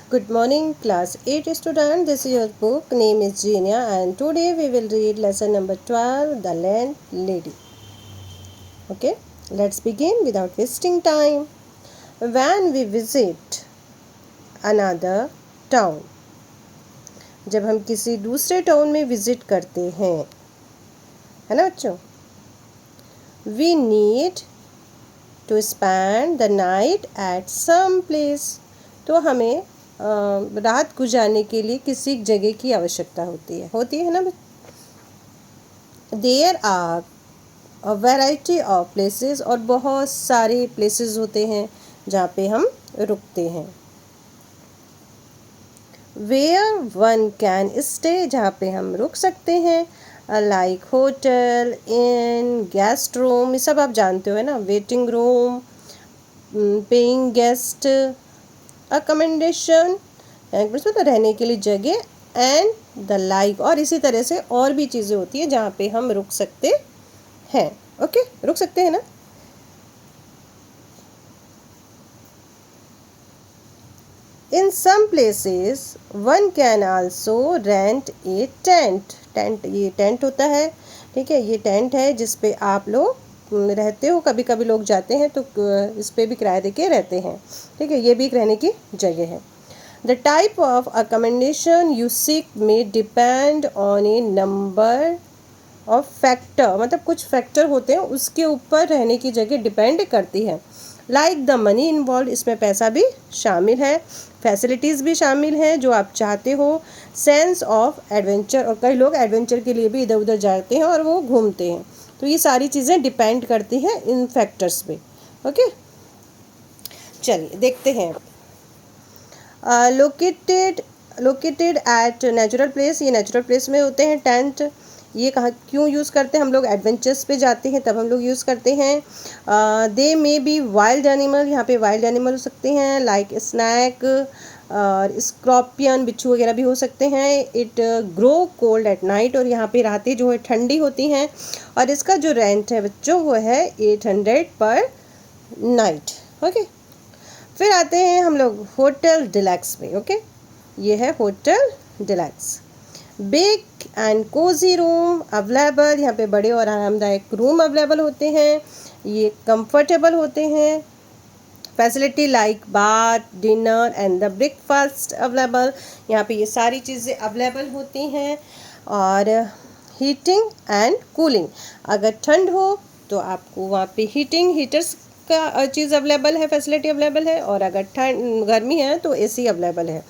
Good morning, class 8 student. This is your book. Name is Genia, and today we will read lesson number 12, The Landlady. Okay, let's begin without wasting time. When we visit another town, जब हम किसी दूसरे town में visit करते हैं, है ना बच्चों, we need to spend the night at some place. तो हमें रात गुजारने के लिए किसी जगह की आवश्यकता होती है ना। There are a variety of places, और बहुत सारे प्लेसेस होते हैं जहाँ पे हम रुकते हैं। वेयर वन कैन स्टे, जहाँ पे हम रुक सकते हैं, लाइक होटल, इन, गेस्ट रूम, ये सब आप जानते हो है ना, waiting room, paying guest, accommodation मतलब रहने के लिए जगह, एंड द लाइक, और इसी तरह से और भी चीज़ें होती है जहाँ पे हम रुक सकते हैं। ओके, रुक सकते हैं ना। In some places one can also rent a tent. ये टेंट होता है, ठीक है, ये टेंट है जिस पे आप लोग रहते हो। कभी कभी लोग जाते हैं तो इस पे भी किराया देके रहते हैं, ठीक है, ये भी एक रहने की जगह है। The type of accommodation you seek may depend on A number of factor, मतलब कुछ फैक्टर होते हैं उसके ऊपर रहने की जगह डिपेंड करती है। लाइक द मनी इन्वॉल्व, इसमें पैसा भी शामिल है, फैसिलिटीज़ भी शामिल हैं जो आप चाहते हो, सेंस ऑफ एडवेंचर, और कई लोग एडवेंचर के लिए भी इधर उधर जाते हैं और वो घूमते हैं। तो ये सारी चीज़ें डिपेंड करती हैं इन फैक्टर्स पे। ओके, चलिए देखते हैं। लोकेटेड एट नेचुरल प्लेस, ये नेचुरल प्लेस में होते हैं टेंट। ये कहाँ क्यों यूज़ करते हैं, हम लोग एडवेंचर्स पे जाते हैं तब हम लोग यूज़ करते हैं। दे मे बी वाइल्ड एनिमल, यहाँ पे वाइल्ड एनिमल हो सकते हैं, लाइक स्नैक और स्कॉर्पियन, बिच्छू वगैरह भी हो सकते हैं। It grow cold at night, और यहाँ पे रातें जो है ठंडी होती हैं। और इसका जो रेंट है बच्चों वो है 800 पर नाइट। ओके, फिर आते हैं हम लोग होटल डिलैक्स में। ओके, ये है hotel deluxe. Big and cozy room available, यहाँ पे बड़े और आरामदायक रूम अवेलेबल होते हैं, ये कंफर्टेबल होते हैं। Facility like bath, dinner and the breakfast available, यहाँ पे ये सारी चीज़ें अवेलेबल होती हैं। और हीटिंग एंड कूलिंग, अगर ठंड हो तो आपको वहाँ पे हीटर्स का चीज़ अवेलेबल है, फैसिलिटी अवेलेबल है, और अगर गर्मी है तो एसी अवेलेबल है।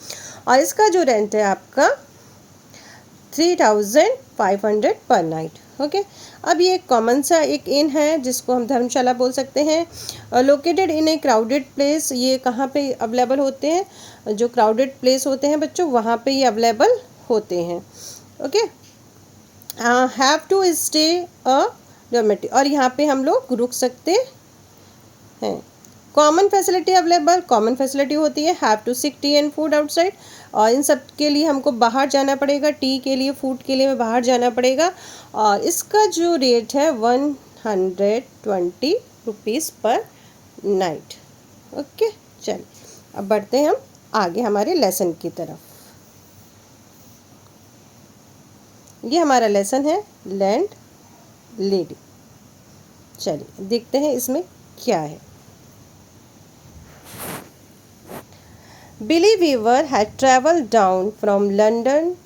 और इसका जो रेंट है आपका 3500 पर नाइट। ओके, अब ये कॉमन सा एक इन है जिसको हम धर्मशाला बोल सकते हैं। Located in A crowded place, ये कहाँ पे अवेलेबल होते हैं, जो क्राउडेड प्लेस होते हैं बच्चों वहाँ पे ये अवेलेबल होते हैं। Okay, have to stay a dormitory, और यहाँ पे हम लोग रुक सकते हैं। Common facility available, common facility होती है। Have to seek tea and food outside, और इन सब के लिए हमको बाहर जाना पड़ेगा, टी के लिए, फूड के लिए बाहर जाना पड़ेगा। और इसका जो रेट है 120 रुपीज़ पर नाइट। ओके, चलिए अब बढ़ते हैं हम आगे हमारे लेसन की तरफ। ये हमारा लेसन है लैंड लेडी। चलिए देखते हैं इसमें क्या है। Billy Weaver had travelled down from London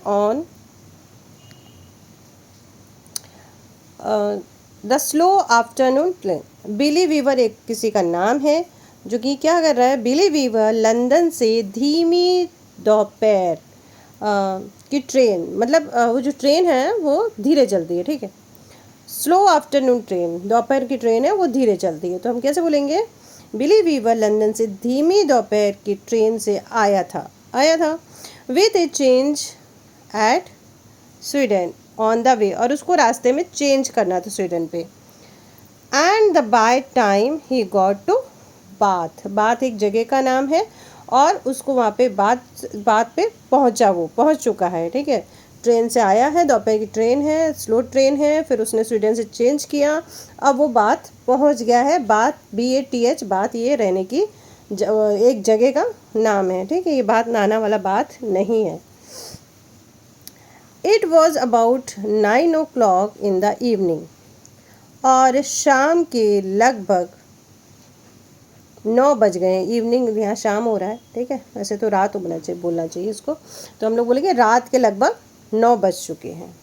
on the slow afternoon train. Billy Weaver एक किसी का नाम है जो कि क्या कर रहा है, बिली वीवर लंदन से धीमी दोपहर की ट्रेन, मतलब वो जो ट्रेन है वो धीरे चलती है, ठीक है। स्लो आफ्टरनून ट्रेन, दोपहर की ट्रेन है वो धीरे चलती है, तो हम कैसे बोलेंगे, बिली वीवर लंदन से धीमी दोपहर की ट्रेन से आया था with a change at Sweden on the way, और उसको रास्ते में चेंज करना था स्वीडन पे। And the by time he got to Bath एक जगह का नाम है, और उसको वहाँ पे बात पे पहुँच चुका है, ठीक है। ट्रेन से आया है, दोपहर की ट्रेन है, स्लो ट्रेन है, फिर उसने स्वीडन से चेंज किया, अब वो बात पहुंच गया है। बात BATH, बात ये रहने की एक जगह का नाम है, ठीक है, ये बात नाना वाला बात नहीं है। It was about 9 o'clock in the evening, और शाम के लगभग 9 बज गए। इवनिंग यहाँ शाम हो रहा है, ठीक है, वैसे तो रात बोलना चाहिए इसको, तो हम लोग बोलेंगे रात के लगभग 9 बज चुके हैं।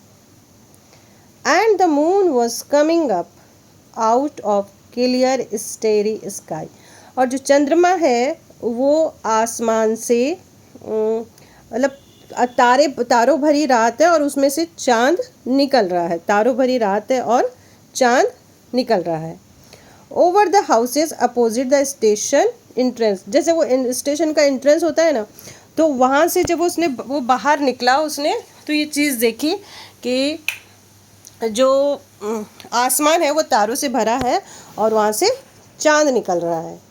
And the moon was coming up out of clear स्टेरी sky, और जो चंद्रमा है वो आसमान से मतलब तारों भरी रात है और उसमें से चांद निकल रहा है, तारों भरी रात है और चांद निकल रहा है। Over the houses opposite the station entrance, जैसे वो स्टेशन का इंट्रेंस होता है ना, तो वहाँ से जब वो बाहर निकला उसने, तो ये चीज़ देखी कि जो आसमान है वो तारों से भरा है और वहाँ से चांद निकल रहा है।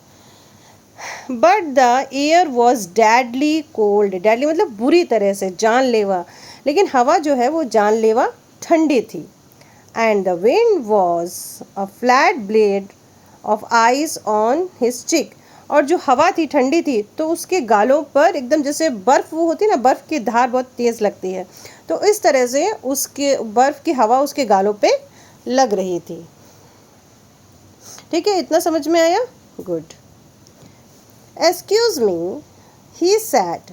But the air was deadly cold, deadly मतलब बुरी तरह से, जानलेवा, लेकिन हवा जो है वो जानलेवा ठंडी थी। And the wind was a flat blade of ice on his चिक, और जो हवा थी ठंडी थी तो उसके गालों पर एकदम जैसे बर्फ़ वो होती है ना, बर्फ़ की धार बहुत तेज़ लगती है, तो इस तरह से उसके बर्फ़ की हवा उसके गालों पे लग रही थी। ठीक है, इतना समझ में आया? Good. Excuse me he said,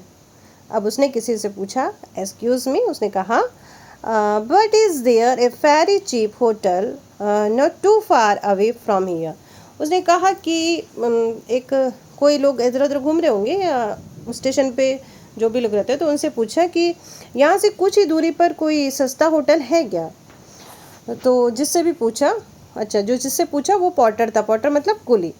अब उसने किसी से पूछा एक्सक्यूज़ मी, उसने कहा but is there a very cheap hotel not too far away from here. उसने कहा कि एक कोई लोग इधर उधर घूम रहे होंगे या स्टेशन पे जो भी लोग रहते हैं, तो उनसे पूछा कि यहाँ से कुछ ही दूरी पर कोई सस्ता होटल है क्या? तो जिससे भी पूछा, अच्छा जो जिससे पूछा वो पॉटर था, पॉटर मतलब कुली।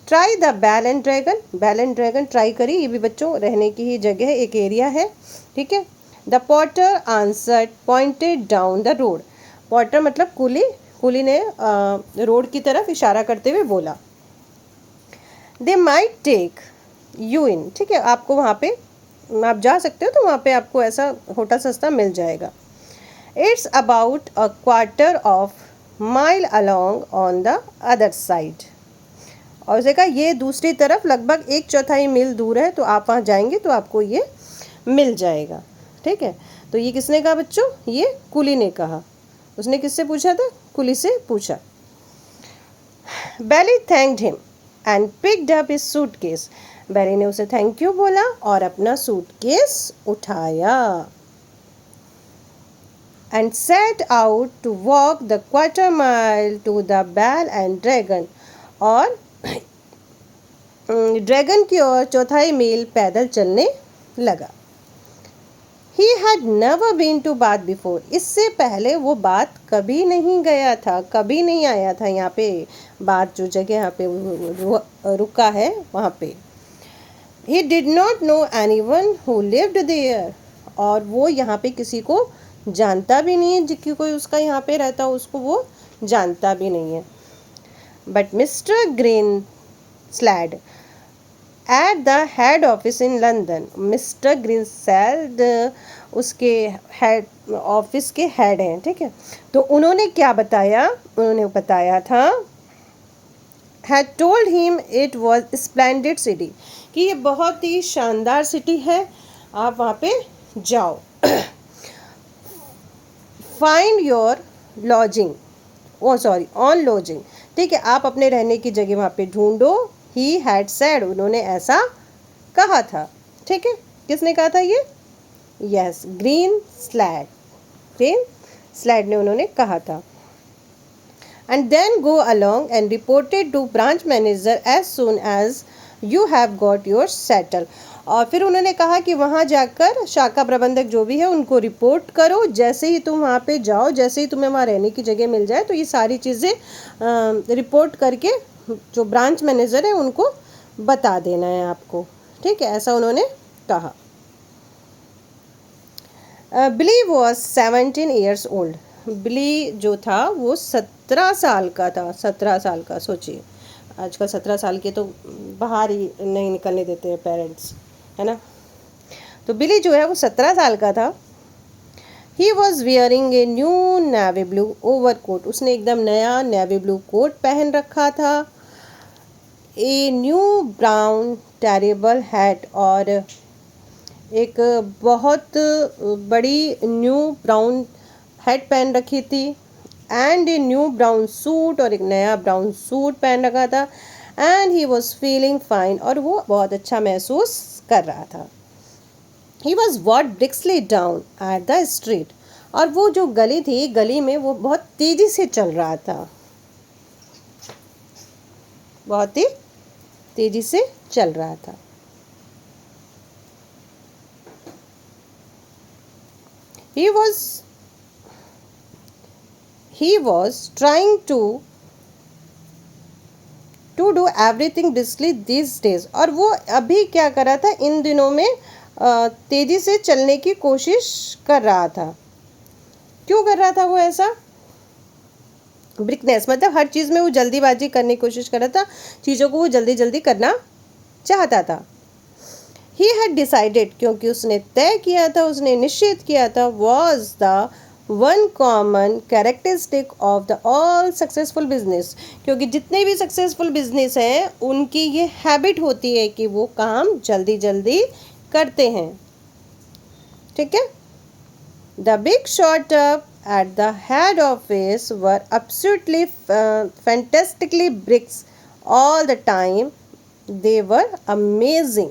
Try the Bell and Dragon, Bell and Dragon try करी, ये भी बच्चों रहने की ही जगह है, एक एरिया है, ठीक है। The Potter answered pointed down the road, Potter मतलब कुली, कुली ने रोड की तरफ इशारा करते हुए बोला। They might take you in, ठीक है, आपको वहाँ पे आप जा सकते हो, तो वहाँ पे आपको ऐसा होटल सस्ता मिल जाएगा। It's about a quarter of mile along on the other side, और उसे कहा ये दूसरी तरफ लगभग 1/4 मील दूर है, तो आप वहाँ जाएंगे तो आपको ये मिल जाएगा, ठीक है। तो ये किसने कहा बच्चों? ये कुली ने कहा। उसने किससे पूछा था? कुली से पूछा। Billy thanked him and picked up his suitcase, Billy ने उसे थैंक यू बोला और अपना सूटकेस उठाया। And set out to walk the quarter mile to the Bell and Dragon, और ड्रैगन की ओर 1/4 मील पैदल चलने लगा। He had never been to bath before, इससे पहले वो बात कभी नहीं गया था, कभी नहीं आया था यहाँ पे, बात जो जगह यहाँ पे रुका है वहाँ पे। He did not know anyone who lived there, और वो यहाँ पे किसी को जानता भी नहीं है, जिसकी कोई उसका यहाँ पे रहता हो उसको वो जानता भी नहीं है। But Mr. Greenslead at the head office in London, Mr Greenslade उसके हेड ऑफिस के हेड हैं, ठीक है। तो उन्होंने क्या बताया? उन्होंने बताया था had told him it was splendid city, कि ये बहुत ही शानदार सिटी है, आप वहाँ पे जाओ। Find your lodging, oh sorry on lodging, ठीक है, आप अपने रहने की जगह वहाँ पे ढूंढो। ही हैड सेड, उन्होंने ऐसा कहा था, ठीक है। किसने कहा था ये? यस, ग्रीनस्लैड, ग्रीनस्लैड ने उन्होंने कहा था। And then go along and reported to branch manager as soon as you have got your settle, और फिर उन्होंने कहा कि वहाँ जाकर शाखा प्रबंधक जो भी है उनको रिपोर्ट करो, जैसे ही तुम वहाँ पे जाओ, जैसे ही तुम्हें वहाँ रहने की जगह मिल जाए, तो ये सारी चीज़ें रिपोर्ट करके जो ब्रांच मैनेजर है उनको बता देना है आपको, ठीक है, ऐसा उन्होंने कहा। बिली वॉज 17 years ओल्ड, बिली जो था वो 17 साल का था, 17 साल का। सोचिए आजकल 17 साल के तो बाहर ही नहीं निकलने देते हैं पेरेंट्स, है ना। तो बिली जो है वो 17 साल का था। He was wearing a new navy blue overcoat, उसने एकदम नया नेवी ब्लू कोट पहन रखा था। A new brown terrible hat, और एक बहुत बड़ी न्यू ब्राउन हैट पहन रखी थी, and a new brown suit, और एक नया ब्राउन सूट पहन रखा था, and he was feeling fine, और वो बहुत अच्छा महसूस कर रहा था। He was what briskly down at the street, और वो जो गली थी, गली में वो बहुत तेजी से चल रहा था, बहुत ही तेजी से चल रहा था। He was trying to do everything briskly these days, और वो अभी क्या कर रहा था, इन दिनों में तेजी से चलने की कोशिश कर रहा था। क्यों कर रहा था वो ऐसा? ब्रिकनेस मतलब हर चीज़ में वो जल्दीबाजी करने की कोशिश कर रहा था, चीज़ों को वो जल्दी जल्दी करना चाहता था। ही हैड डिसाइडेड, क्योंकि उसने तय किया था, उसने निश्चित किया था, was the one common characteristic of the all successful business, क्योंकि जितने भी सक्सेसफुल बिजनेस हैं उनकी ये हैबिट होती है कि वो काम जल्दी जल्दी करते हैं। ठीक है। The big shot up at the head office were absolutely fantastically bricks all the time. They were amazing.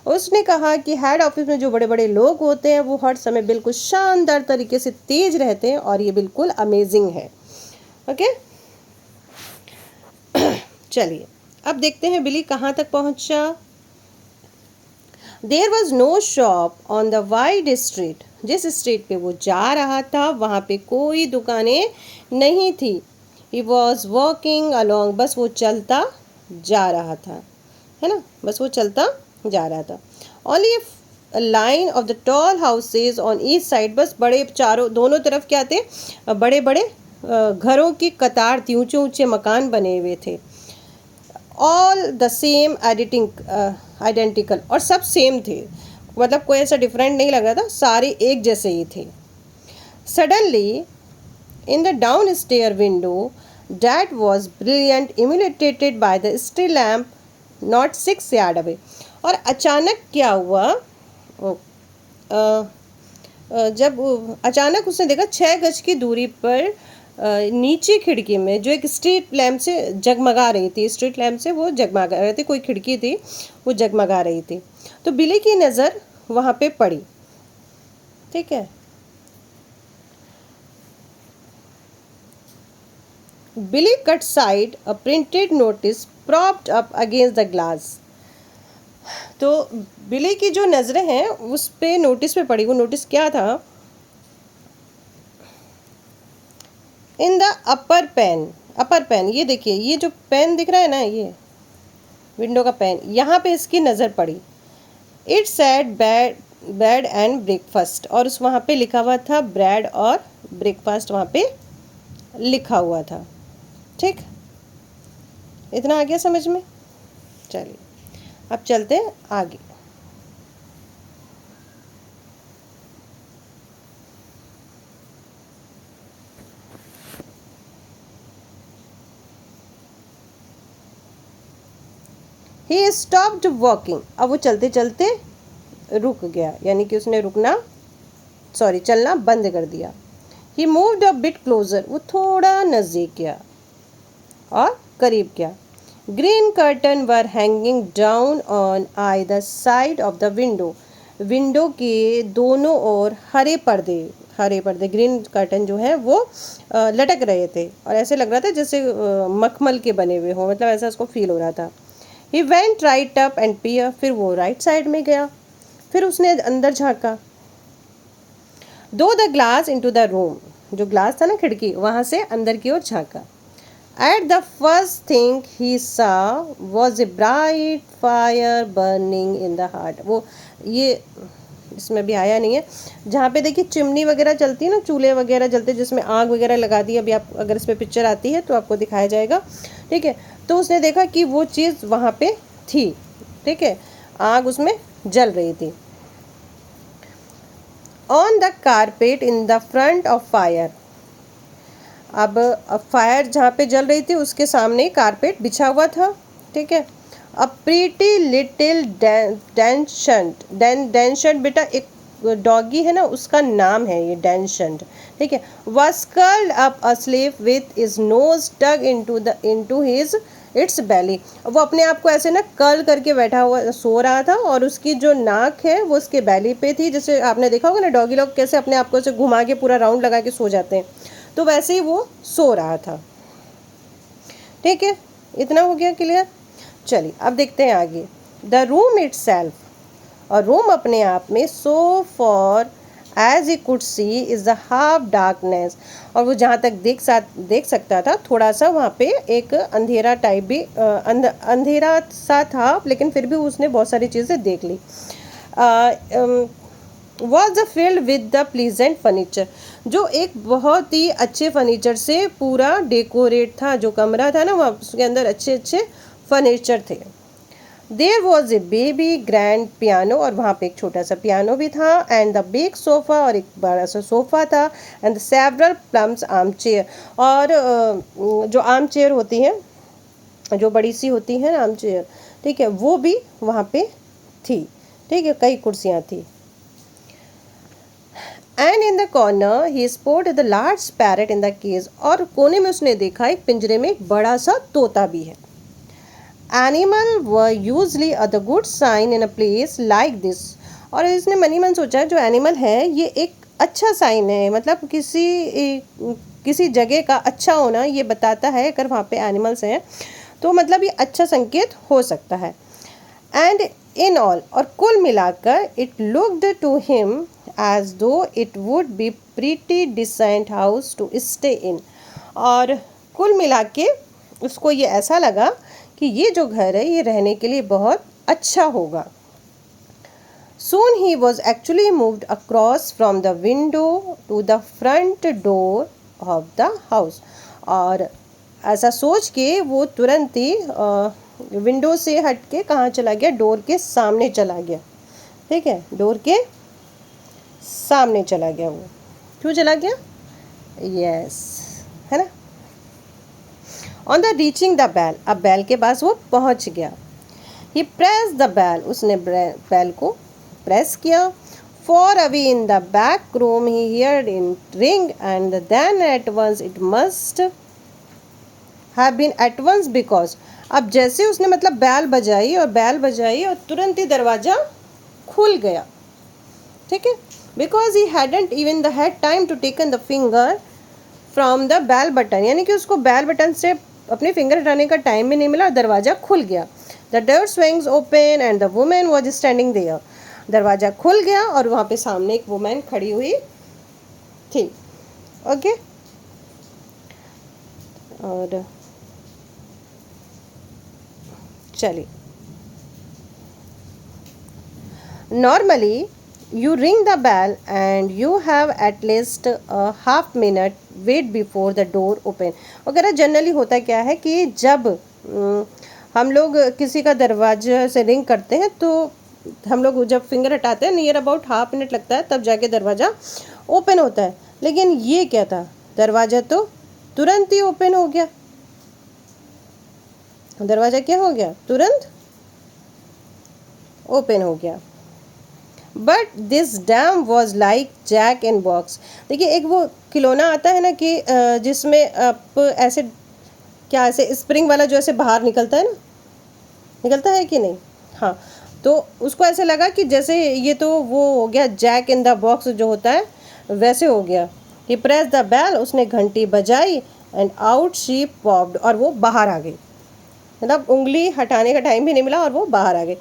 उसने कहा कि हेड ऑफिस में जो बड़े बड़े लोग होते हैं वो हर समय बिल्कुल शानदार तरीके से तेज रहते हैं, और ये बिल्कुल अमेजिंग है। ओके, चलिए अब देखते हैं बिली कहाँ तक पहुँचा। There was no shop on the wide street, जिस स्ट्रीट पे वो जा रहा था वहाँ पे कोई दुकानें नहीं थी। ही वॉज वॉकिंग अलॉन्ग, बस वो चलता जा रहा था, है ना, बस वो चलता जा रहा था। Only line of the tall houses on each side, बस बड़े चारों दोनों तरफ क्या थे, बड़े बड़े घरों की कतार थी, ऊंचे ऊंचे मकान बने हुए थे। ऑल द सेम आइडेंटिकल, और सब सेम थे, मतलब कोई ऐसा डिफरेंट नहीं लग रहा था, सारे एक जैसे ही थे। Suddenly in the down stair window that was brilliant emulated by the street lamp not 6 yard away, और अचानक क्या हुआ, जब अचानक उसने देखा 6 गज की दूरी पर नीचे खिड़की में जो एक स्ट्रीट लैम्प से जगमगा रही थी, स्ट्रीट लैम्प से वो जगमगा रही थी, कोई खिड़की थी वो जगमगा रही थी। तो बिली की नज़र वहाँ पे पड़ी। ठीक है, Billy caught sight a printed notice propped up against the glass. तो बिली की जो नज़रें हैं उस पे नोटिस पे पड़ी। वो नोटिस क्या था, इन द अपर पेन, ये देखिए, ये जो पेन दिख रहा है ना, ये विंडो का पेन, यहाँ पे इसकी नज़र पड़ी। It said bread and breakfast, और उस वहाँ पे लिखा हुआ था ब्रेड और ब्रेकफास्ट, वहाँ पे लिखा हुआ था। ठीक, इतना आ गया समझ में। चलिए अब चलते हैं आगे। ही स्टॉप्ड वॉकिंग, अब वो चलते चलते रुक गया, यानी कि उसने चलना बंद कर दिया। ही मूव्ड अ बिट क्लोजर, वो थोड़ा नज़दीक गया और करीब गया। Green curtain were hanging down on either side of the window, window के दोनों ओर हरे पर्दे ग्रीन कर्टन जो है वो लटक रहे थे, और ऐसे लग रहा था जैसे मखमल के बने हुए हो, मतलब ऐसा उसको फील हो रहा था। He went right up and peer, फिर वो राइट साइड में गया, फिर उसने अंदर झाँका। Through the glass into the room, जो ग्लास था ना खिड़की, वहाँ से अंदर की ओर झाँका। At the first thing he saw was a bright fire burning in the hearth. वो ये इसमें भी आया नहीं है, जहाँ पे देखिए चिमनी वगैरह चलती है ना, चूल्हे वगैरह जलते जिसमें आग वगैरह लगा दी, अभी आप अगर इस पर पिक्चर आती है तो आपको दिखाया जाएगा। ठीक है, तो उसने देखा कि वो चीज़ वहाँ पे थी। ठीक है, आग उसमें जल रही थी। On the carpet in the front of fire, अब फायर जहाँ पे जल रही थी उसके सामने कारपेट बिछा हुआ था। ठीक है, अ प्रीटी लिटिल डेंशंट बेटा एक डॉगी है ना, उसका नाम है ये डेंशंट, ठीक है। was curled up asleep with his nose dug into his it's belly। वो अपने आप को ऐसे ना कर्ल करके बैठा हुआ सो रहा था और उसकी जो नाक है वो उसके बैली पे थी। जैसे आपने देखा होगा ना डॉगी लोग कैसे अपने आप को ऐसे घुमा के पूरा राउंड लगा के सो जाते हैं, तो वैसे ही वो सो रहा था, ठीक है। इतना हो गया क्लियर। चलिए अब देखते हैं आगे। द रूम इटसेल्फ, और रूम अपने आप में, so far as he could see is the half darkness, और वो जहाँ तक देख सकता था थोड़ा सा वहाँ पे एक अंधेरा टाइप भी अंधेरा सा था, लेकिन फिर भी उसने बहुत सारी चीज़ें देख ली। Was the filled with the pleasant furniture, जो एक बहुत ही अच्छे फर्नीचर से पूरा डेकोरेट था। जो कमरा था ना वहाँ उसके अंदर अच्छे अच्छे फर्नीचर थे। There was a baby grand piano, और वहाँ पे एक छोटा सा पियानो भी था, एंड द बिग सोफ़ा, और एक बड़ा सा सोफ़ा था, and several plums arm chair, और जो आर्म चेयर होती हैं, जो बड़ी सी होती है आर्म चेयर, ठीक है, वो भी वहाँ पे थी, ठीक है, कई कुर्सियाँ थी। And in the corner he spotted the large parrot in the cage, और कोने में उसने देखा एक पिंजरे में एक बड़ा सा तोता भी है। Animal were usually the good sign in a place like this, और इसने मनी मन सोचा जो एनिमल है ये एक अच्छा साइन है, मतलब किसी जगह का अच्छा होना ये बताता है। अगर वहाँ पे एनिमल्स हैं तो मतलब ये अच्छा संकेत हो सकता है। एंड इन ऑल, और कुल मिलाकर, it looked to him as though it would be pretty decent house to stay in, और कुल मिला के उसको ये ऐसा लगा कि ये जो घर है ये रहने के लिए बहुत अच्छा होगा। Soon he was actually moved across from the window to the front door of the house, और ऐसा सोच के वो तुरंत ही विंडो से हट के कहाँ चला गया, डोर के सामने चला गया, ठीक है, डोर के सामने चला गया। वो क्यों चला गया? यस, है ना। On the reaching the bell, अब बेल के पास वो पहुंच गया। ही प्रेस द बेल, उसने बेल को प्रेस किया। Far away in the back room he heard in ring, and then at once it must have been at once because, अब जैसे उसने मतलब बेल बजाई और तुरंत ही दरवाज़ा खुल गया, ठीक है, because he hadn't even the had time to taken the finger from the bell button, यानी कि उसको बेल बटन से अपने फिंगर हटाने का टाइम भी नहीं मिला और दरवाज़ा खुल गया। The door swings open and the women was standing there, दरवाज़ा खुल गया और वहाँ पे सामने एक वुमेन खड़ी हुई थी, ओके। और चलिए, normally you ring the bell and you have at least a half minute wait before the door open। वगैरह जनरली होता क्या है कि जब हम लोग किसी का दरवाजा से रिंग करते हैं तो हम लोग जब फिंगर हटाते हैं नियर अबाउट हाफ मिनट लगता है, तब जाके दरवाज़ा ओपन होता है। लेकिन ये क्या था, दरवाज़ा तो तुरंत ही ओपन हो गया। दरवाज़ा क्या हो गया, तुरंत ओपन हो गया। But this dame was like jack in box. देखिए एक वो खिलौना आता है ना कि जिसमें आप ऐसे क्या ऐसे स्प्रिंग वाला जो ऐसे बाहर निकलता है ना, निकलता है कि नहीं, हाँ, तो उसको ऐसे लगा कि जैसे ये तो वो हो गया जैक इन द बॉक्स जो होता है वैसे हो गया। ही प्रेस द बेल, उसने घंटी बजाई, एंड आउट शी पॉप्ड, और वो बाहर आ गई, मतलब उंगली हटाने का टाइम भी नहीं मिला और वो बाहर आ गई।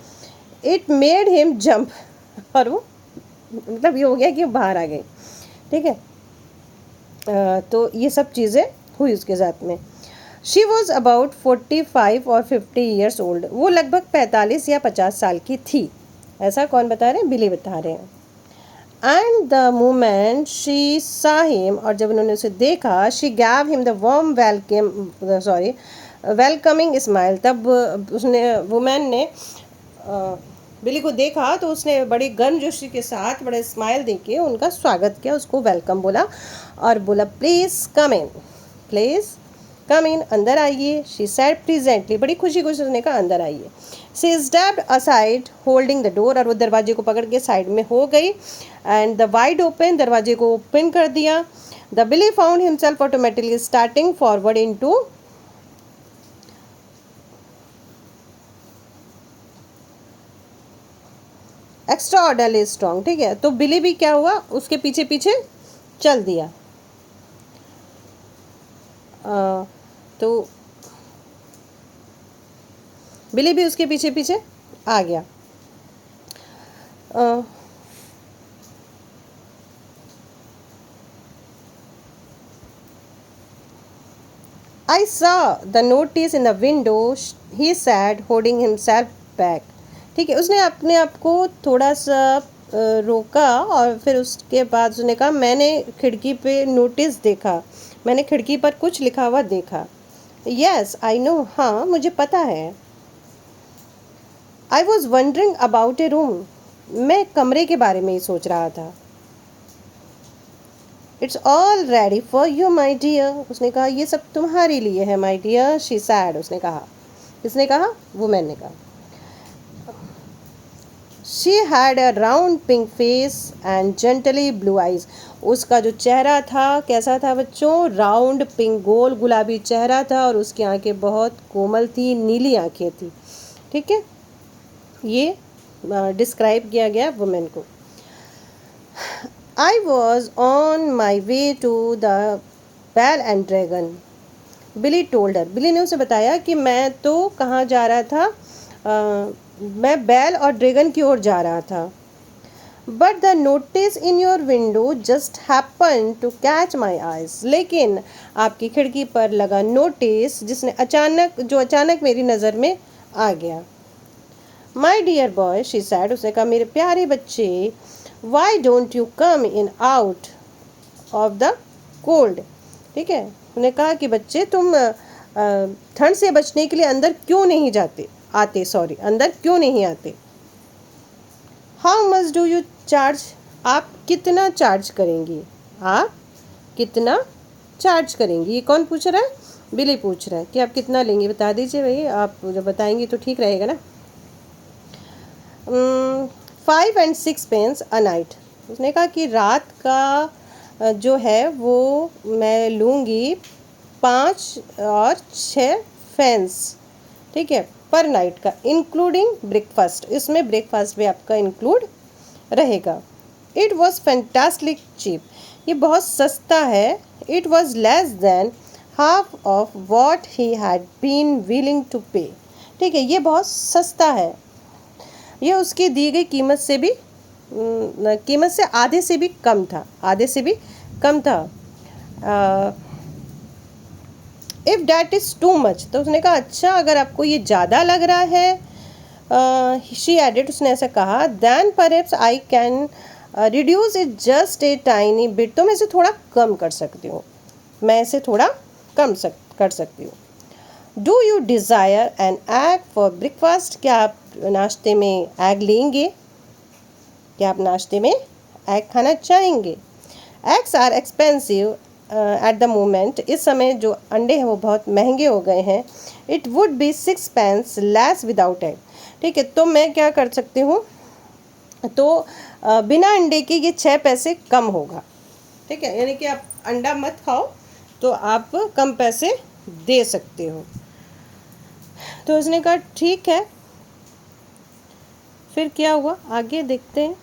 इट मेड हिम जंप, और वो मतलब ये हो गया कि बाहर आ गई, ठीक है। तो ये सब चीज़ें हुई उसके साथ में। शी वॉज अबाउट 45 और 50 ईयर्स ओल्ड, वो लगभग 45 या 50 साल की थी, ऐसा कौन बता रहे हैं, बिली बता रहे हैं। एंड द मोमेंट शी सा हिम, और जब उन्होंने उसे देखा, she gave him the warm welcoming smile, तब उसने वुमेन ने बिली को देखा तो उसने बड़ी गर्मजोशी के साथ बड़े स्माइल देके उनका स्वागत किया, उसको वेलकम बोला और बोला प्लीज़ कम इन, प्लीज़ कम इन, अंदर आइए। शी सेड प्रेजेंटली, बड़ी खुशी खुशी उसने कहा अंदर आइए। She stepped aside holding the door, और वो दरवाजे को पकड़ के साइड में हो गई। एंड द वाइड ओपन, दरवाजे को ओपन कर दिया। The Billy found himself automatically starting forward into extraordinarily strong. ठीक है, तो बिली भी क्या हुआ, उसके पीछे पीछे चल दिया। तो बिली भी उसके पीछे पीछे आ गया। I saw the notice in the window, he said, holding himself back. ठीक है, उसने अपने आप को थोड़ा सा रोका और फिर उसके बाद उसने कहा मैंने खिड़की पे नोटिस देखा, मैंने खिड़की पर कुछ लिखा हुआ देखा। यस आई नो, हाँ मुझे पता है। I was wondering about a room, मैं कमरे के बारे में ही सोच रहा था। It's all ready for you my dear, उसने कहा ये सब तुम्हारे लिए है माई डियर। शी सैड, उसने कहा, किसने कहा, वुमेन ने कहा। She had a round pink face and gently blue eyes, उसका जो चेहरा था कैसा था बच्चों, राउंड पिंक, गोल गुलाबी चेहरा था, और उसकी आंखें बहुत कोमल थी, नीली आंखें थी। ठीक है, ये डिस्क्राइब किया गया वुमेन को। I was on my way to the Bell and Dragon, Billy told her, Billy ने उसे बताया कि मैं तो कहाँ जा रहा था, मैं बेल और ड्रैगन की ओर जा रहा था। But the notice in your window just happen to catch my eyes, लेकिन आपकी खिड़की पर लगा नोटिस जिसने अचानक मेरी नज़र में आ गया। My dear boy, she said, उसने कहा मेरे प्यारे बच्चे, why don't you come in out of the cold. ठीक है, उन्होंने कहा कि बच्चे तुम ठंड से बचने के लिए अंदर क्यों नहीं अंदर क्यों नहीं आते। How much do you charge, आप कितना चार्ज करेंगी, आप कितना चार्ज करेंगी। ये कौन पूछ रहा है, बिली पूछ रहा है कि आप कितना लेंगे, बता दीजिए भाई, आप जब बताएंगी तो ठीक रहेगा ना। 5 and 6 pence अ नाइट, उसने कहा कि रात का जो है वो मैं लूँगी 5 और 6 फेंस, ठीक है, पर नाइट का, इंक्लूडिंग ब्रेकफास्ट, इसमें ब्रेकफास्ट भी आपका इंक्लूड रहेगा। इट वॉज फैंटास्टिक चीप, ये बहुत सस्ता है। It was less than half of what he had been willing to pay. ठीक है, ये बहुत सस्ता है, ये उसकी दी गई कीमत से आधे से भी कम था, if that is too much, तो उसने कहा अच्छा अगर आपको ये ज़्यादा लग रहा है, शी एडेड, उसने ऐसा कहा, then perhaps I can reduce it just a tiny bit, तो मैं इसे थोड़ा कम कर सकती हूँ, कर सकती हूँ। Do you desire an egg for breakfast, क्या आप नाश्ते में एग लेंगे, क्या आप नाश्ते में एग खाना चाहेंगे। Eggs are expensive at the moment, इस समय जो अंडे हैं वो बहुत महंगे हो गए हैं। It would B 6 pence less without egg. ठीक है, तो मैं क्या कर सकती हूँ, तो बिना अंडे के ये 6 पैसे कम होगा। ठीक है, यानी कि आप अंडा मत खाओ तो आप कम पैसे दे सकते हो। तो उसने कहा ठीक है, फिर क्या हुआ आगे देखते हैं।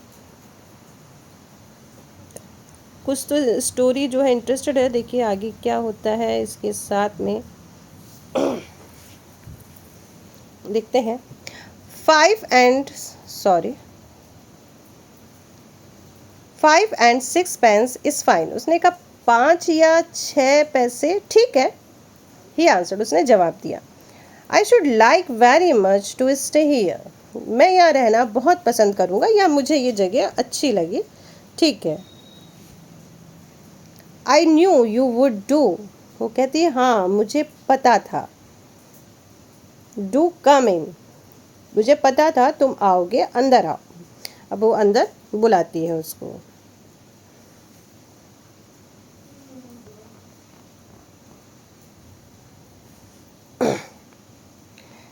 कुछ तो स्टोरी जो है इंटरेस्टेड है, देखिए आगे क्या होता है इसके साथ में देखते हैं। 5 and 6 pence इज़ फाइन, उसने कहा 5 या 6 पैसे ठीक है। ही आंसर्ड, उसने जवाब दिया। I should like very much to stay here, मैं यहाँ रहना बहुत पसंद करूँगा, या मुझे ये जगह अच्छी लगी। ठीक है। I knew you would do, वो कहती है हाँ मुझे पता था। डू कम इन, मुझे पता था तुम आओगे, अंदर आओ। अब वो अंदर बुलाती है उसको।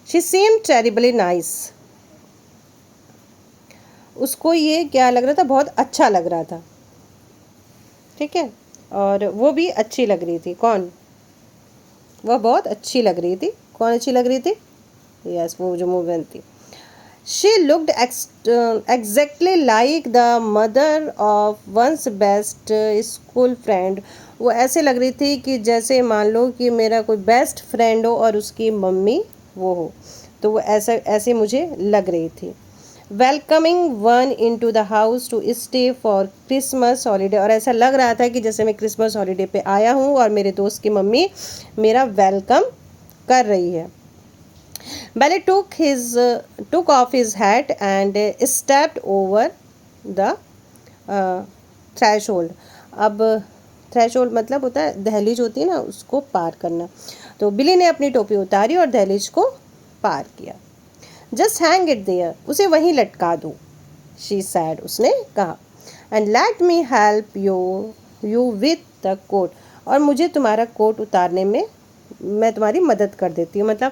शी सेम टेरिबली नाइस, उसको ये क्या लग रहा था, बहुत अच्छा लग रहा था, ठीक है, और वो भी अच्छी लग रही थी। कौन? वह बहुत अच्छी लग रही थी। कौन अच्छी लग रही थी? यस, वो जो मूवमेंट थी। She looked exactly like the mother of one's best school friend, वो ऐसे लग रही थी कि जैसे मान लो कि मेरा कोई बेस्ट फ्रेंड हो और उसकी मम्मी वो हो, तो वो ऐसे मुझे लग रही थी। Welcoming one into the house to stay for Christmas holiday, और ऐसा लग रहा था कि जैसे मैं क्रिसमस हॉलीडे पे आया हूँ और मेरे दोस्त की मम्मी मेरा वेलकम कर रही है। Ballet took off his hat and stepped over the threshold. अब थ्रेशोल्ड मतलब होता है दहलीज होती है ना, उसको पार करना। तो बिली ने अपनी टोपी उतारी और दहलीज को पार किया। जस्ट हैंग इट देयर, उसे वहीं लटका दो, शी सैड, उसने कहा, and let me help you with the coat, और मुझे तुम्हारा कोट उतारने में मैं तुम्हारी मदद कर देती हूँ। मतलब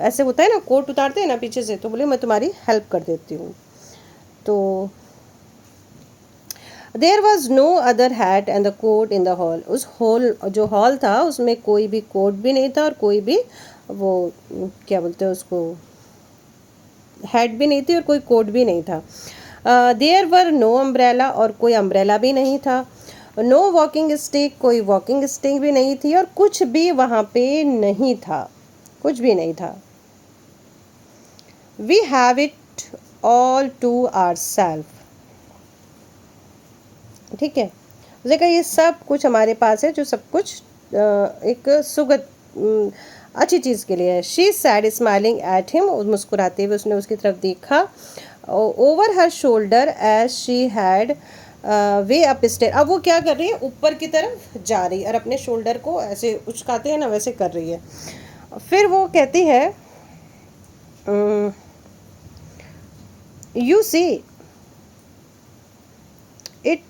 ऐसे होता है ना, कोट उतारते हैं ना पीछे से, तो बोले मैं तुम्हारी हेल्प कर देती हूँ। तो there was no other hat and the coat in the hall, उस हॉल जो हॉल था उसमें कोई भी कोट भी नहीं था और कोई भी वो क्या बोलते हैं उसको, हैट भी नहीं थी और कोई कोट भी नहीं था। देयर वर नो अम्ब्रेला, और कोई अम्ब्रेला भी नहीं था। नो वॉकिंग स्टिक, कोई वॉकिंग स्टिक भी नहीं थी, और कुछ भी वहाँ पे नहीं था, कुछ भी नहीं था। We have it all to our self, ठीक है, उसने कहा ये सब कुछ हमारे पास है, जो सब कुछ एक सुगत अच्छी चीज़ के लिए है। She said smiling at him, मुस्कुराते हुए उसने उसकी तरफ देखा। Over her shoulder as she had way up stair, अब वो क्या कर रही है, ऊपर की तरफ जा रही है और अपने शोल्डर को ऐसे उचकाते हैं ना, वैसे कर रही है। फिर वो कहती है you see it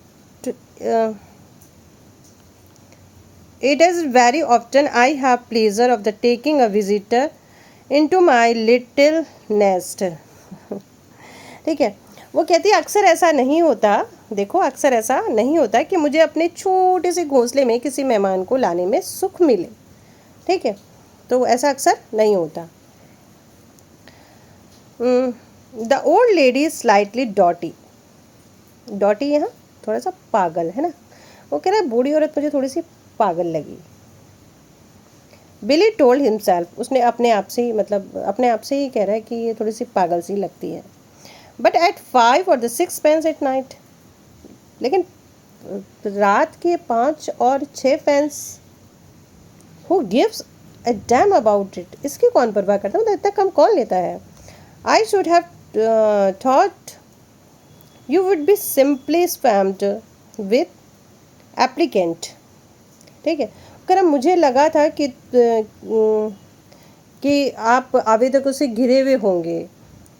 it is very often I have pleasure of the taking a visitor into my little nest ठीक है, वो कहती है अक्सर ऐसा नहीं होता, देखो अक्सर ऐसा नहीं होता कि मुझे अपने छोटे से घोंसले में किसी मेहमान को लाने में सुख मिले, ठीक है, तो ऐसा अक्सर नहीं होता। द ओल्ड लेडी स्लाइटली डॉटी, डॉटी यहाँ थोड़ा सा पागल है ना, वो कह रहा है बूढ़ी औरत मुझे थोड़ी सी पागल लगी। बिली टोल्ड हिमसेल्फ, उसने अपने आप से ही, मतलब अपने आप से ही कह रहा है कि ये थोड़ी सी पागल सी लगती है। बट एट 5 और 6 पेंस एट नाइट, लेकिन रात के 5 और 6 pence, who gives a damn about it, इसकी कौन परवाह करता है, मतलब इतना कम कौन लेता है। I should have thought you would be simply spammed with applicant, ठीक है, कर मुझे लगा था कि आप आवेदकों से घिरे हुए होंगे,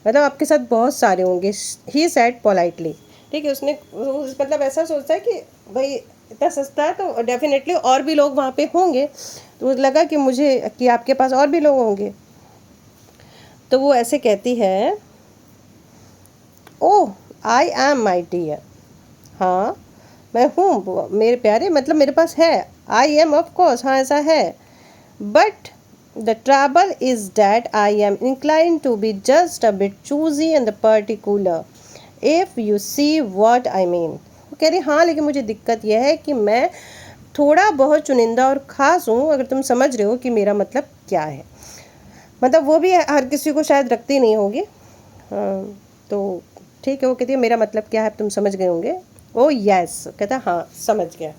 मतलब आपके साथ बहुत सारे होंगे। ही सेड पोलाइटली, ठीक है, उसने मतलब ऐसा सोचता है कि भाई इतना सस्ता है तो डेफिनेटली और भी लोग वहाँ पे होंगे, तो लगा कि मुझे कि आपके पास और भी लोग होंगे। तो वो ऐसे कहती है, ओह आई एम माई डियर, हाँ मैं हूँ मेरे प्यारे, मतलब मेरे पास है, आई एम ऑफ कोर्स, हाँ ऐसा है, but the trouble is that I am incline to be just a bit choosy and the particular if you see what I mean. वो कह रही हाँ, लेकिन मुझे दिक्कत यह है कि मैं थोड़ा बहुत चुनिंदा और ख़ास हूँ, अगर तुम समझ रहे हो कि मेरा मतलब क्या है। मतलब वो भी हर किसी को शायद रखती नहीं होगी, तो ठीक है, वो कहती है मेरा मतलब क्या है तुम समझ गए होंगे। ओ यस, कहता हाँ समझ गया।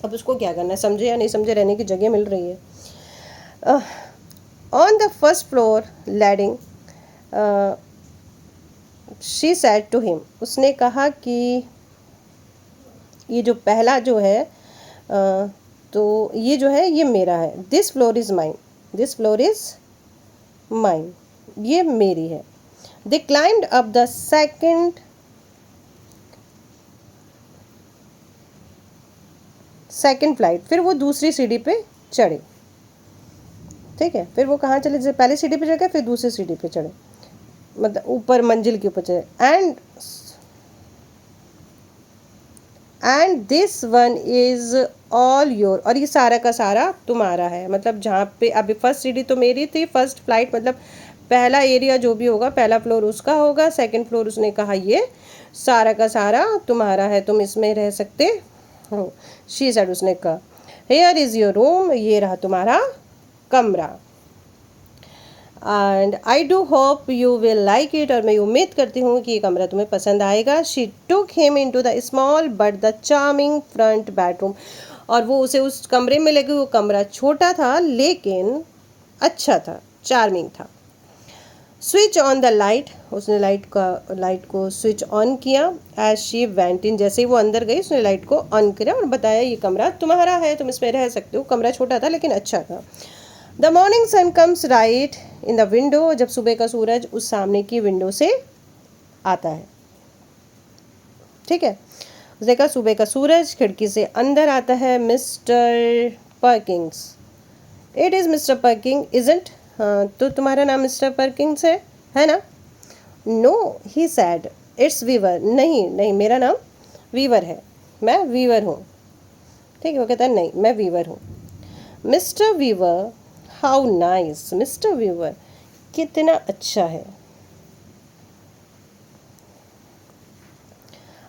अब उसको क्या करना है, समझे या नहीं समझे, रहने की जगह मिल रही है। On the first floor landing she said to him, उसने कहा कि ये जो पहला जो है तो ये जो है ये मेरा है, this floor is mine, this floor is mine, ये मेरी है। They climbed up the second flight, फिर वो दूसरी सीढ़ी पे चढ़े, ठीक है। फिर वो कहाँ चले, जैसे पहले सीढ़ी पे चढ़ गए, फिर दूसरी सीढ़ी पे चढ़े, मतलब ऊपर मंजिल के ऊपर चढ़े। And this one is all your, और ये सारा का सारा तुम्हारा है। मतलब जहाँ पे अभी फर्स्ट सीढ़ी तो मेरी थी, फर्स्ट फ्लाइट मतलब पहला एरिया जो भी होगा, पहला फ्लोर उसका होगा, सेकंड फ्लोर उसने कहा ये सारा का सारा तुम्हारा है, तुम इसमें रह सकते हो। शी सेड, उसने कहा, हियर इज़ योर रूम, ये रहा तुम्हारा कमरा, and I do hope you will like it, और मैं उम्मीद करती हूँ कि ये कमरा तुम्हें पसंद आएगा। She took him into the small but the charming front bedroom, और वो उसे उस कमरे में ले गई। वो कमरा छोटा था लेकिन अच्छा था, चार्मिंग था। स्विच ऑन द लाइट, उसने लाइट को स्विच ऑन किया। एज शी वेंट इन, जैसे ही वो अंदर गई उसने लाइट को ऑन किया और बताया ये कमरा तुम्हारा है, तुम इसमें रह सकते हो। कमरा छोटा था लेकिन अच्छा था। The morning sun comes right in the window, जब सुबह का सूरज उस सामने की विंडो से आता है, ठीक है। उसने कहा सुबह का सूरज खिड़की से अंदर आता है। Mister Perkins, it is mister Perkins isn't, हाँ तो तुम्हारा नाम मिस्टर पर्किंस है ना? No he said, it's Weaver, नहीं नहीं मेरा नाम वीवर है, मैं वीवर हूँ, ठीक है। वो कहता है नहीं मैं वीवर हूँ। Mister Weaver, how nice, mister Weaver कितना अच्छा है।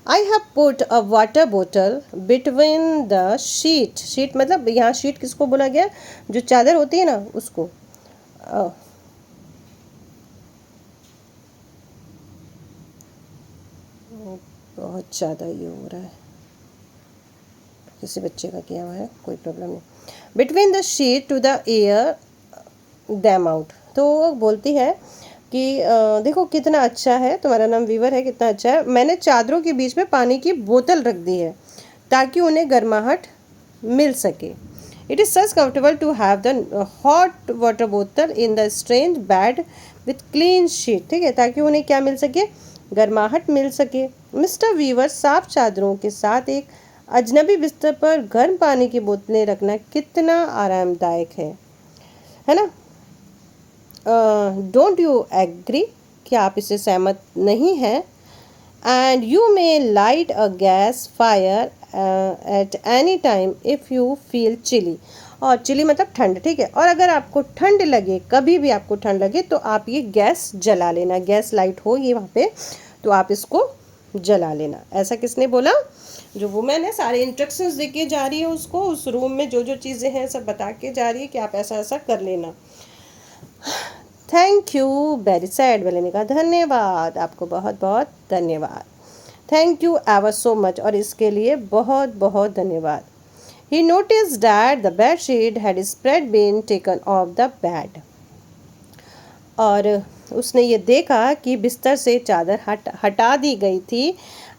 I have put a water बोतल बिटवीन द शीट, शीट मतलब यहाँ शीट किसको बोला गया, जो चादर होती है ना उसको। बहुत ज़्यादा ये हो रहा है, किसी बच्चे का किया हुआ है, कोई प्रॉब्लम नहीं। Between the sheet to the air them out, तो बोलती है कि देखो कितना अच्छा है, तुम्हारा नाम वीवर है, कितना अच्छा है। मैंने चादरों के बीच में पानी की बोतल रख दी है ताकि उन्हें गर्माहट मिल सके। It is such comfortable to have the hot water bottle in the strange bed with clean sheet, ठीक है, ताकि उन्हें क्या मिल सके, गर्माहट मिल सके। मिस्टर वीवर, साफ चादरों के साथ एक अजनबी बिस्तर पर गर्म पानी की बोतलें रखना कितना आरामदायक है ना? डोंट यू एग्री, क्या आप इससे सहमत नहीं हैं? And you may light a gas fire at any time if you feel chilly, और चिली मतलब ठंड, ठीक है। और अगर आपको ठंड लगे, कभी भी आपको ठंड लगे तो आप ये गैस जला लेना, गैस लाइट हो ये वहाँ पे तो आप इसको जला लेना। ऐसा किसने बोला? जो वुमेन है, सारे इंस्ट्रक्शंस दे के जा रही है उसको, उस रूम में जो जो चीज़ें हैं सब बता के जा रही है कि आप ऐसा ऐसा कर लेना। थैंक यू वेरी सैड वाले ने कहा धन्यवाद, आपको बहुत बहुत धन्यवाद। Thank you ever so much, और इसके लिए बहुत बहुत धन्यवाद। He noticed that the bed sheet had spread been taken off the bed, और उसने ये देखा कि बिस्तर से चादर हटा दी गई थी।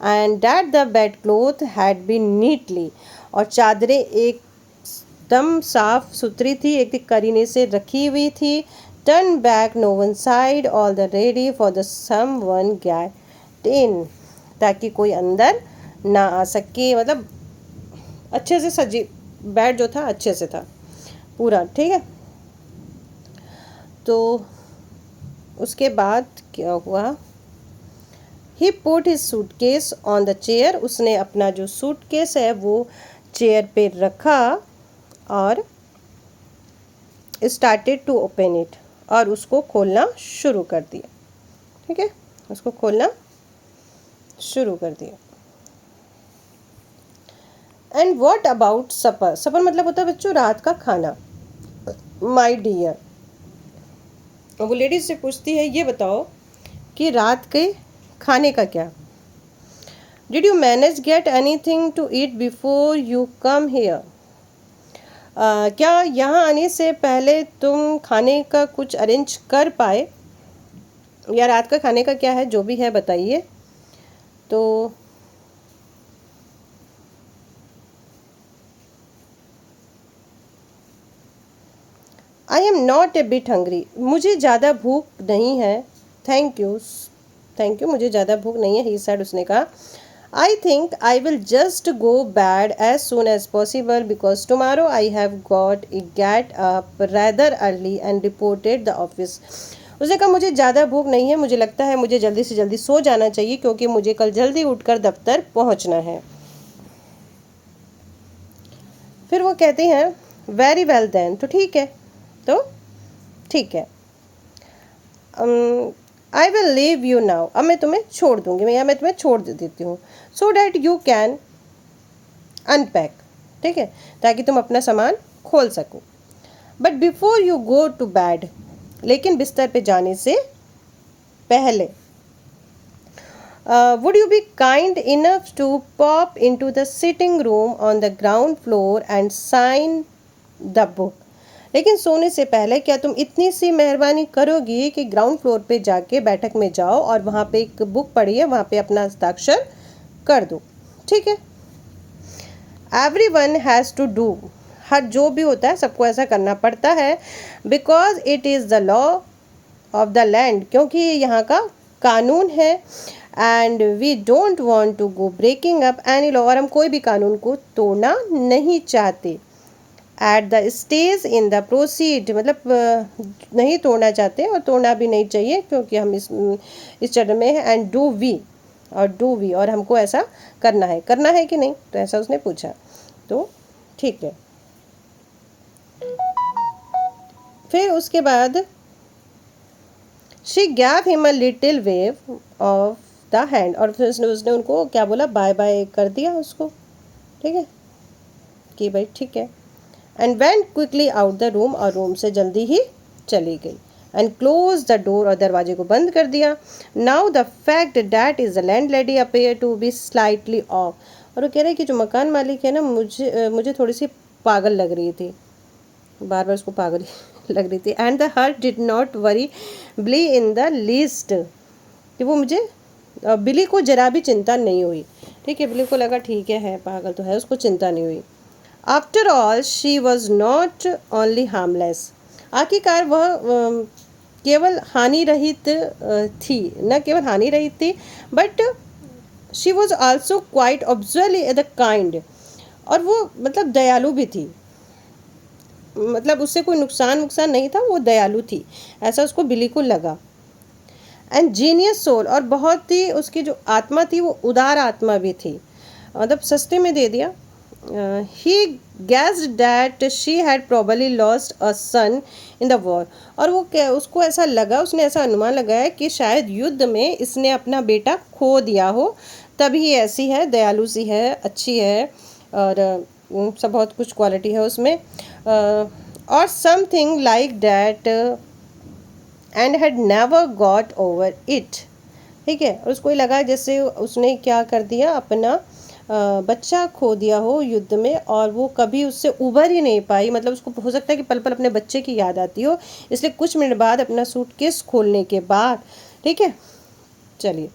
And that the bed cloth had been neatly, और चादरें एकदम साफ सुथरी थी, एक करीने से रखी हुई थी। Turn back no one side all the ready for the some one get in, ताकि कोई अंदर ना आ सके, मतलब अच्छे से सजी, बेड जो था अच्छे से था पूरा, ठीक है। तो उसके बाद क्या हुआ, he put his suitcase on the chair, उसने अपना जो सूटकेस है वो चेयर पे रखा और स्टार्टेड टू ओपन इट, और उसको खोलना शुरू कर दिया, ठीक है, उसको खोलना शुरू कर दिया। एंड व्हाट अबाउट सपर, सपर मतलब होता है बच्चों रात का खाना, माय डियर। वो लेडीज से पूछती है ये बताओ कि रात के खाने का क्या, did you manage get anything to eat before you come here, क्या यहाँ आने से पहले तुम खाने का कुछ अरेंज कर पाए, या रात का खाने का क्या है, जो भी है बताइए। तो I am not a bit hungry, मुझे ज़्यादा भूख नहीं है। थैंक यू मुझे ज़्यादा भूख नहीं है। ही सेड, उसने कहा I think I will just go bed as soon as possible because tomorrow I have got to get up rather early and reported the office. उसने कहा मुझे ज़्यादा भूख नहीं है, मुझे लगता है मुझे जल्दी से जल्दी सो जाना चाहिए क्योंकि मुझे कल जल्दी उठकर दफ्तर पहुंचना है। फिर वो कहते हैं वेरी वेल देन, तो ठीक है, तो ठीक है, I will leave you now, अब मैं तुम्हें छोड़ दूंगी, मैं तुम्हें छोड़ देती हूँ, so that you can unpack, ठीक है, ताकि तुम अपना सामान खोल सको। But before you go to bed, लेकिन बिस्तर पे जाने से पहले, would you be kind enough to pop into the sitting room on the ground floor and sign the book, लेकिन सोने से पहले क्या तुम इतनी सी मेहरबानी करोगी कि ग्राउंड फ्लोर पे जाके बैठक में जाओ और वहाँ पे एक बुक पड़ी है, वहाँ पे अपना हस्ताक्षर कर दो, ठीक है। एवरीवन हैज़ टू डू, हर जो भी होता है सबको ऐसा करना पड़ता है, because it is the law of the land, क्योंकि ये यहाँ का कानून है, and we don't want to go breaking up any law, और हम कोई भी कानून को तोड़ना नहीं चाहते। At the stage in the proceed, मतलब नहीं तोड़ना चाहते और तोड़ना भी नहीं चाहिए क्योंकि हम इस चरण में है। एंड डू वी, और हमको ऐसा करना है कि नहीं, तो ऐसा उसने पूछा, तो ठीक है। फिर उसके बाद she gave him a little wave of the hand, और फिर उसने उनको क्या बोला, बाय बाय कर दिया उसको, ठीक है, कि भाई ठीक है। And went quickly out the room, और रूम से जल्दी ही चली गई। एंड क्लोज द डोर, और दरवाजे को बंद कर दिया। Now the fact that is the landlady appear to be slightly off, और वो कह रहे हैं कि जो मकान मालिक है ना, मुझे थोड़ी सी पागल लग रही थी, बार बार उसको पागल लग रही थी। And the hurt did not worry Billy in the least, कि वो मुझे बिली को जरा भी चिंता नहीं हुई, ठीक है, बिली को लगा ठीक है पागल तो है, उसको चिंता नहीं हुई। After all she was not only harmless, आखिरकार वह केवल हानि रहित थी, न केवल हानि रहित थी, but she was also quite obviously the kind, और वो मतलब दयालु भी थी, मतलब उससे कोई नुकसान नहीं था, वो दयालु थी, ऐसा उसको बिली को लगा। एंड जीनियस सोल, और बहुत ही उसकी जो आत्मा थी वो उदार आत्मा भी थी, मतलब सस्ते में दे दिया। he guessed that she had probably lost a son in the war, और वो क्या, उसको ऐसा लगा, उसने ऐसा अनुमान लगाया कि शायद युद्ध में इसने अपना बेटा खो दिया हो, तभी ऐसी है, दयालु सी है, अच्छी है, और सब बहुत कुछ क्वालिटी है उसमें, और something like that, and had never got over it, ठीक है। और उसको लगा जैसे उसने क्या कर दिया, अपना बच्चा खो दिया हो युद्ध में, और वो कभी उससे उबर ही नहीं पाई, मतलब उसको हो सकता है कि पल पल अपने बच्चे की याद आती हो, इसलिए कुछ मिनट बाद अपना सूटकेस खोलने के बाद, ठीक है, चलिए,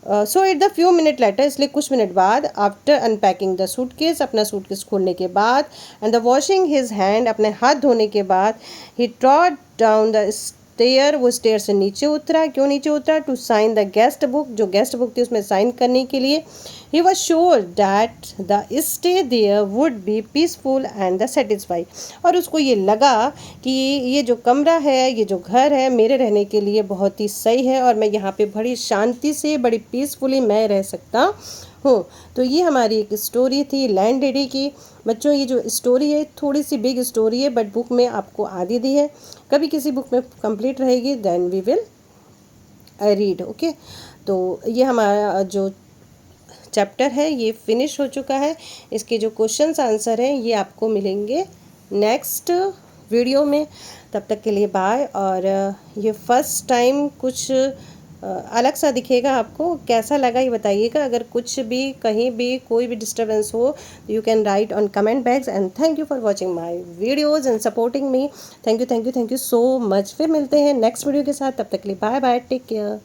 so it the few minute later, इसलिए कुछ मिनट बाद, आफ्टर अनपैकिंग द सूटकेस, अपना सूटकेस खोलने के बाद, and the washing his hand, अपने हाथ धोने के बाद, he trot down the stair, वो स्टेयर से नीचे उतरा, क्यों नीचे उतरा, to sign the guest book, जो गेस्ट बुक थी उसमें साइन करने के लिए। He was sure that the stay there would be peaceful and the satisfy, और उसको ये लगा कि ये जो कमरा है, ये जो घर है, मेरे रहने के लिए बहुत ही सही है, और मैं यहाँ पे बड़ी शांति से, बड़ी पीसफुली मैं रह सकता हूँ। तो ये हमारी एक स्टोरी थी लैंड लेडी की। बच्चों, ये जो स्टोरी है थोड़ी सी बिग स्टोरी है, बट बुक में आपको आधी दी है, कभी किसी बुक में कंप्लीट रहेगी then we will read, okay. तो ये हमारा जो चैप्टर है ये फिनिश हो चुका है, इसके जो क्वेश्चंस आंसर हैं ये आपको मिलेंगे नेक्स्ट वीडियो में। तब तक के लिए बाय। और ये फर्स्ट टाइम कुछ अलग सा दिखेगा आपको, कैसा लगा ये बताइएगा। अगर कुछ भी कहीं भी कोई भी डिस्टर्बेंस हो you can write on comment box. And thank you for watching my videos and supporting me. Thank you so much. फिर मिलते हैं नेक्स्ट वीडियो के साथ, तब तक के लिए बाय बाय, टेक केयर।